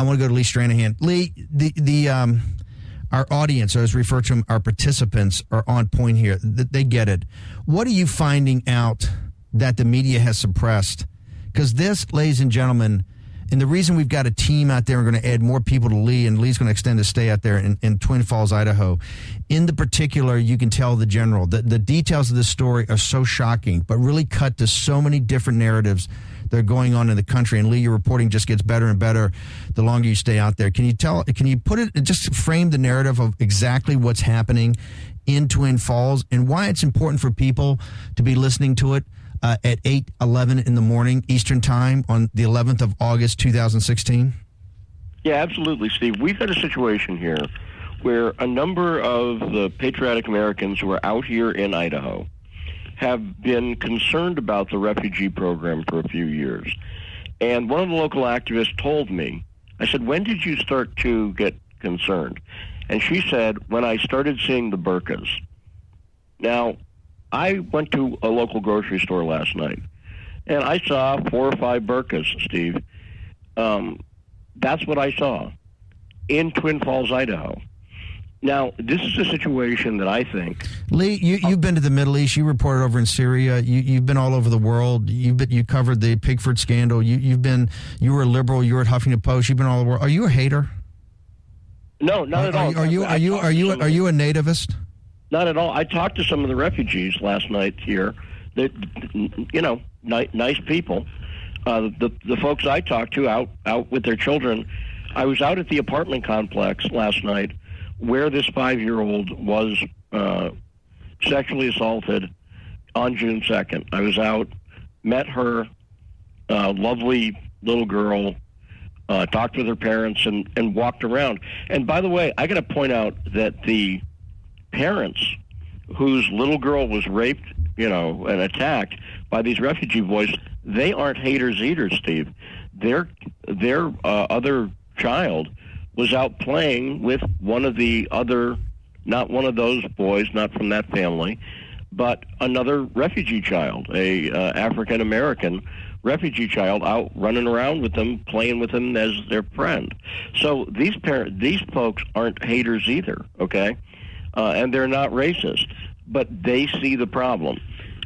I want to go to Lee Stranahan. Lee, our audience, as referred to them, our participants are on point here. They get it. What are you finding out that the media has suppressed? Because this, ladies and gentlemen, and the reason we've got a team out there, we're going to add more people to Lee, and Lee's going to extend his stay out there in Twin Falls, Idaho. In the particular, you can tell the general. The details of this story are so shocking, but really cut to so many different narratives that are going on in the country. And Lee, your reporting just gets better and better the longer you stay out there. Can you put it, just frame the narrative of exactly what's happening in Twin Falls and why it's important for people to be listening to it at 8:11 in the morning Eastern Time on the 11th of August, 2016? Yeah, absolutely, Steve. We've had a situation here where a number of the patriotic Americans who are out here in Idaho have been concerned about the refugee program for a few years. And one of the local activists told me, I said, when did you start to get concerned? And she said, when I started seeing the burqas. Now, I went to a local grocery store last night, and I saw 4 or 5 burqas, Steve. That's what I saw in Twin Falls, Idaho. Now, this is a situation that I think... Lee, you've been to the Middle East. You reported over in Syria. You've been all over the world. You covered the Pigford scandal. You were a liberal. You were at Huffington Post. You've been all over the world. Are you a hater? No, not at all. Are you a nativist? Not at all. I talked to some of the refugees last night here. That, nice people. The folks I talked to out with their children. I was out at the apartment complex last night where this 5-year-old was sexually assaulted on June 2nd. I was out, met her, lovely little girl, talked with her parents, and walked around. And by the way, I got to point out that the parents whose little girl was raped, and attacked by these refugee boys, they aren't haters either, Steve. Their other child was out playing with one of the other, not one of those boys, not from that family, but another refugee child, a African-American refugee child, out running around with them, playing with them as their friend. So these folks aren't haters either, okay? And they're not racist, but they see the problem.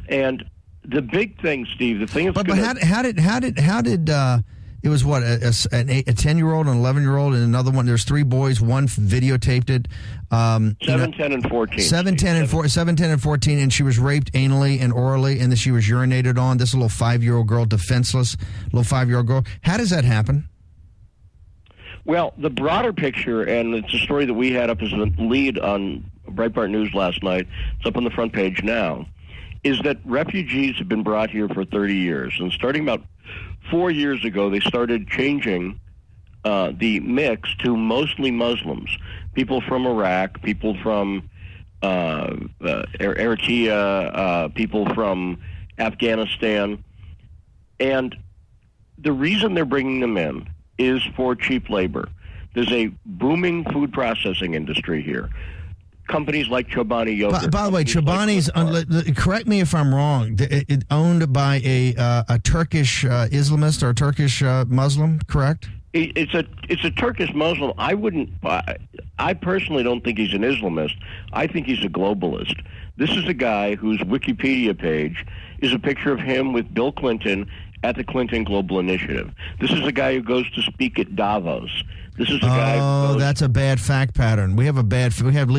And the big thing, Steve, the thing is... But how did it was what, a 10-year-old, an 11-year-old, and another one. There's 3 boys. One videotaped it. 7, 10, and 14. 7, 10, and 14, and she was raped anally and orally, and then she was urinated on. This little 5-year-old girl, defenseless, little 5-year-old girl. How does that happen? Well, the broader picture, and it's a story that we had up as a lead on Breitbart News last night, it's up on the front page now, is that refugees have been brought here for 30 years. And starting about 4 years ago, they started changing the mix to mostly Muslims, people from Iraq, people from Eritrea, people from Afghanistan. And the reason they're bringing them in is for cheap labor. There's a booming food processing industry here. Companies like Chobani Yogurt. By the way, Chobani's, correct me if I'm wrong, it's owned by a Turkish Islamist or a Turkish Muslim, correct? It's a Turkish Muslim. I personally don't think he's an Islamist. I think he's a globalist. This is a guy whose Wikipedia page is a picture of him with Bill Clinton at the Clinton Global Initiative. This is a guy who goes to speak at Davos. This is a guy who goes... that's a bad fact pattern. We have Lee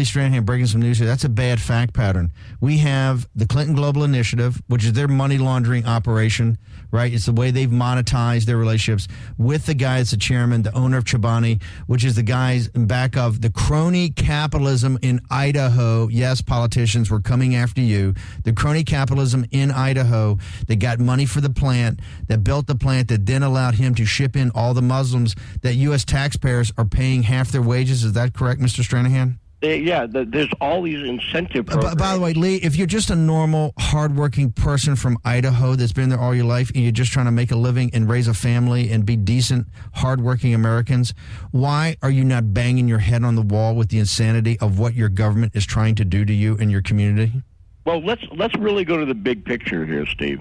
Stranahan breaking some news here. That's a bad fact pattern. We have the Clinton Global Initiative, which is their money laundering operation, right? It's the way they've monetized their relationships with the guy that's the chairman, the owner of Chobani, which is the guys in back of the crony capitalism in Idaho. Yes, politicians, were coming after you. The crony capitalism in Idaho that got money for the plant, that built the plant, that then allowed him to ship in all the Muslims that U.S. taxpayers are paying half their wages. Is that correct, Mr. Stranahan? There's all these incentive programs. By the way, Lee, if you're just a normal, hardworking person from Idaho that's been there all your life and you're just trying to make a living and raise a family and be decent, hardworking Americans, why are you not banging your head on the wall with the insanity of what your government is trying to do to you and your community? Well, let's really go to the big picture here, Steve.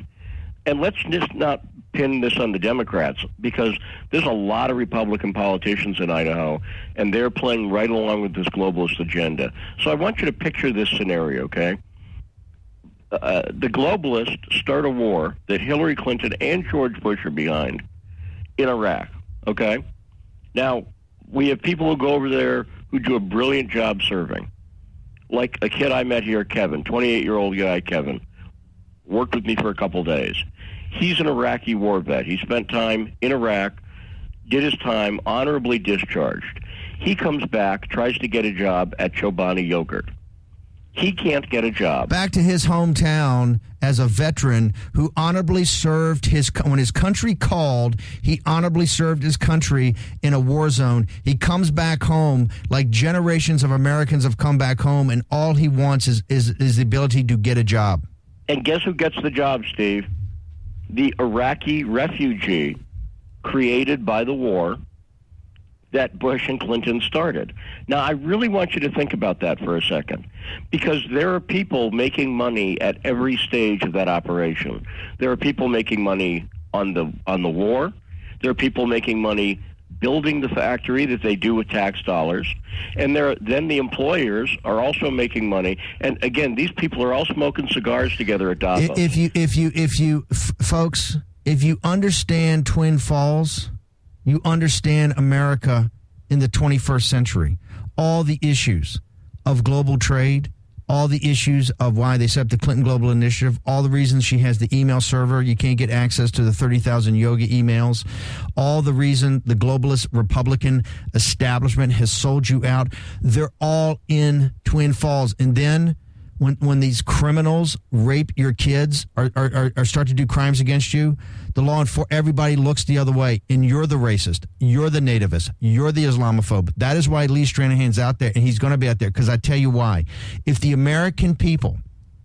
And let's just not pin this on the Democrats, because there's a lot of Republican politicians in Idaho, and they're playing right along with this globalist agenda. So I want you to picture this scenario, okay? The globalists start a war that Hillary Clinton and George Bush are behind in Iraq, okay? Now, we have people who go over there who do a brilliant job serving. Like a kid I met here, Kevin, 28-year-old guy, Kevin, worked with me for a couple days. He's an Iraqi war vet. He spent time in Iraq, did his time, honorably discharged. He comes back, tries to get a job at Chobani Yogurt. He can't get a job. Back to his hometown as a veteran who honorably served when his country called, he honorably served his country in a war zone. He comes back home like generations of Americans have come back home, and all he wants is the ability to get a job. And guess who gets the job, Steve? The Iraqi refugee created by the war that Bush and Clinton started. Now, I really want you to think about that for a second, because there are people making money at every stage of that operation. There are people making money on the war. There are people making money building the factory that they do with tax dollars, and then the employers are also making money. And again, these people are all smoking cigars together at Davos. Folks, if you understand Twin Falls, you understand America in the 21st century. All the issues of global trade, all the issues of why they set up the Clinton Global Initiative, all the reasons she has the email server, you can't get access to the 30,000 yoga emails, all the reason the globalist Republican establishment has sold you out, they're all in Twin Falls. And then when these criminals rape your kids or start to do crimes against you, the law enforcement, everybody looks the other way, and you're the racist, you're the nativist, you're the Islamophobe. That is why Lee Stranahan's out there, and he's going to be out there, because I tell you why. If the American people,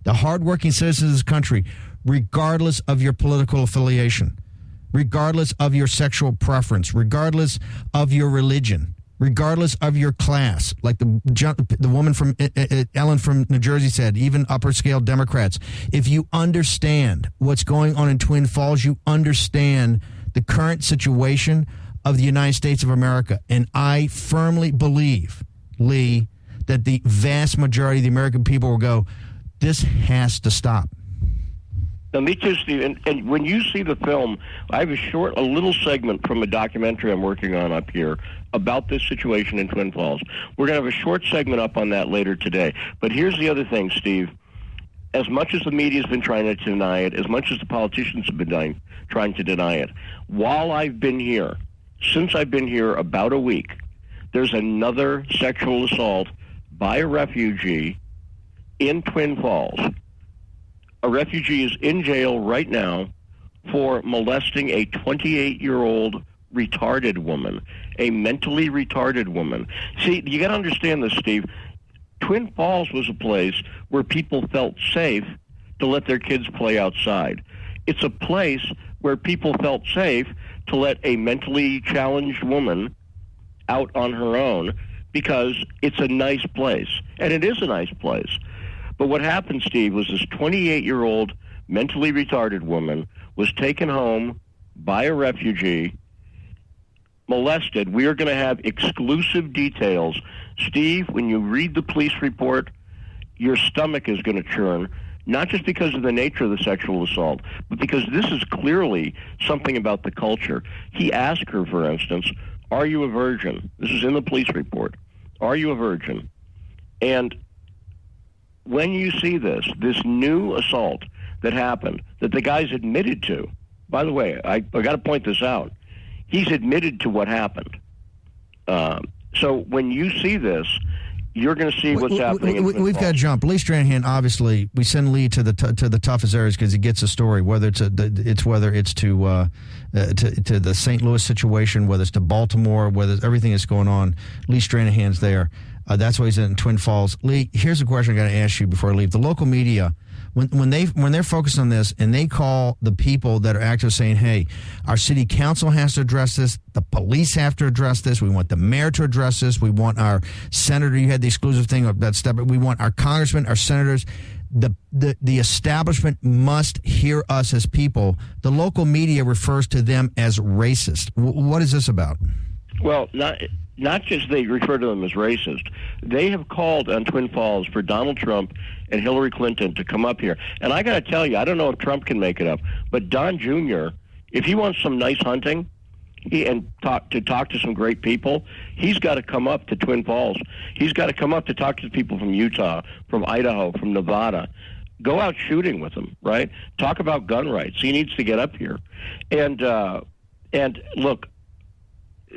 the hardworking citizens of this country, regardless of your political affiliation, regardless of your sexual preference, regardless of your religion, regardless of your class, like the woman from Ellen from New Jersey said, even upper scale Democrats, if you understand what's going on in Twin Falls, you understand the current situation of the United States of America. And I firmly believe, Lee, that the vast majority of the American people will go, this has to stop. Now, me too, Steve. And when you see the film, I have a little segment from a documentary I'm working on up here about this situation in Twin Falls. We're going to have a short segment up on that later today. But here's the other thing, Steve. As much as the media's been trying to deny it, as much as the politicians have been trying to deny it, while I've been here, since I've been here about a week, there's another sexual assault by a refugee in Twin Falls. A refugee is in jail right now for molesting a 28-year-old retarded woman, a mentally retarded woman. See, you got to understand this, Steve. Twin Falls was a place where people felt safe to let their kids play outside. It's a place where people felt safe to let a mentally challenged woman out on her own, because it's a nice place, and it is a nice place. But what happened, Steve, was this 28-year-old mentally retarded woman was taken home by a refugee, molested. We are going to have exclusive details. Steve, when you read the police report, your stomach is going to churn, not just because of the nature of the sexual assault, but because this is clearly something about the culture. He asked her, for instance, are you a virgin? This is in the police report. Are you a virgin? And when you see this new assault that happened, that the guy's admitted to, by the way, I got to point this out, he's admitted to what happened. So when you see this, you're going to see what's happening. We've got to jump. Lee Stranahan, obviously, we send Lee to the toughest areas because he gets a story. Whether it's to the St. Louis situation, whether it's to Baltimore, whether it's everything that's going on, Lee Stranahan's there. That's why he's in Twin Falls. Lee, here's a question I got to ask you before I leave. The local media, when they're focused on this and they call the people that are active saying, hey, our city council has to address this, the police have to address this, we want the mayor to address this, we want our senator, you had the exclusive thing of that step, we want our congressmen, our senators, the establishment must hear us as people. The local media refers to them as racist. What is this about? Well, not just they refer to them as racist. They have called on Twin Falls for Donald Trump and Hillary Clinton to come up here. And I got to tell you, I don't know if Trump can make it up, but Don Jr., if he wants some nice hunting and talk to some great people, he's got to come up to Twin Falls. He's got to come up to talk to people from Utah, from Idaho, from Nevada. Go out shooting with them, right? Talk about gun rights. He needs to get up here. And look,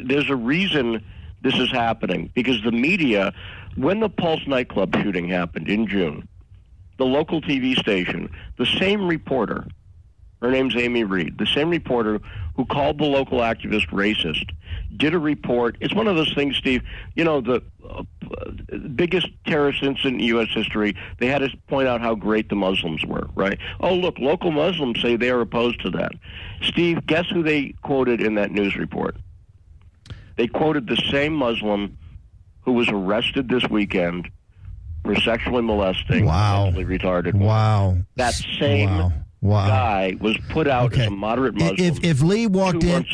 there's a reason this is happening, because the media, when the Pulse nightclub shooting happened in June, the local TV station, the same reporter, her name's Amy Reed, the same reporter who called the local activist racist, did a report. It's one of those things, Steve, the biggest terrorist incident in U.S. history, they had to point out how great the Muslims were, right? Oh, look, local Muslims say they are opposed to that. Steve, guess who they quoted in that news report? They quoted the same Muslim who was arrested this weekend for sexually molesting mentally retarded. Wow. That same guy was put out as a moderate Muslim. If Lee walked in,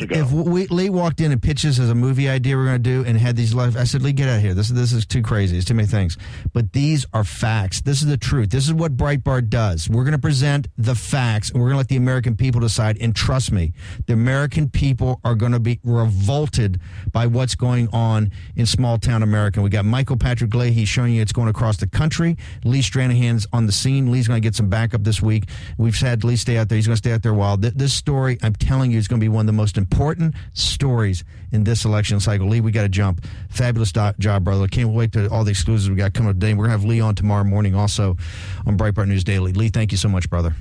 Lee walked in and pitched this as a movie idea we're going to do and had these live, I said, Lee, get out of here. This is too crazy. It's too many things. But these are facts. This is the truth. This is what Breitbart does. We're going to present the facts, and we're going to let the American people decide. And trust me, the American people are going to be revolted by what's going on in small town America. We got Michael Patrick Leahy showing you it's going across the country. Lee Stranahan's on the scene. Lee's going to get some backup this week. We've had Lee stay out there. He's going to stay out there a while. This story, I'm telling you, is going to be one of the most important stories in this election cycle. Lee, we got to jump. Fabulous job, brother. Can't wait to all the exclusives we got coming up today. We're going to have Lee on tomorrow morning also on Breitbart News Daily. Lee, thank you so much, brother.